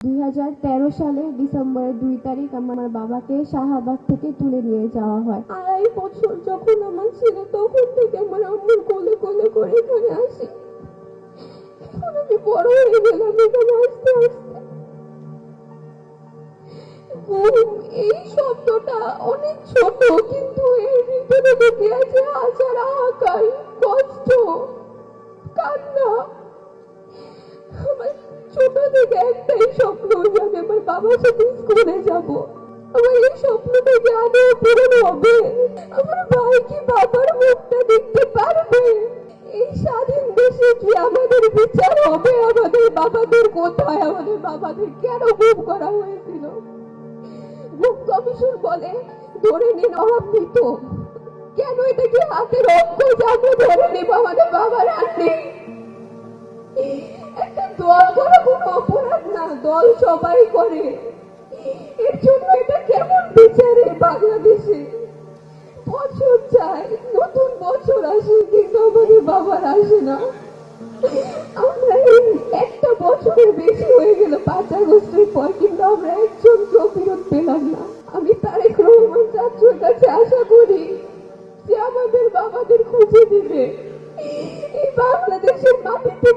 2013 সালে ডিসেম্বরের 2 তারিখ আমার বাবাকে শাহবাগ থেকে তুলে নিয়ে যাওয়া হয়। 2.5 বছর যখন আমার ছিল তখন থেকে আমার আম্মুর কোলে কোলে করে এখানে আসি। এখন আমি বড় হয়ে গেলাম এখানে আস্তে আস্তে। এই শব্দটা অনেক ছোট, কিন্তু এর ভিতরে ঢুকে আছে হাজার হাহাকার, কষ্ট, কান্না। আমার ছোট থেকে একটাই স্বপ্ন যে আমি আমার বাবার সাথে স্কুলে যাব। আমার এই স্বপ্নটাকে আদৌ পূরণ হবে? আমার ভাই কি বাবার মুখটা দেখতে পারবে? এই স্বাধীন দেশে কি আমাদের বিচার হবে? আমাদের বাবাদের কোথায়? আমাদের বাবাদের কেন গুম করা হয়েছিল? গুম কমিশন বলে ধরে নিন অমৃত। কেন এটা কি হাতের অঙ্ক যে আমরা ধরে নিব আমাদের বাবার হাতে? একটা দল করা কোনো অপরাধ না, দল সবাই করে। এর জন্য এটা কেমন বিচারে বাংলাদেশে? বছর যায়, নতুন বছর আসে, কিন্তু আমাদের বাবার আসে না। আমরা এই একটা বছরের বেশি হয়ে গেল 5 আগস্টের পর, কিন্তু আমরা একজনকেও ফেরত পেলাম না। আমি তারেক রহমান চাচুর কাছে আশা করি যে আমাদের বাবাদের খুঁজে দিবে। এই বাংলাদেশের মাটিতে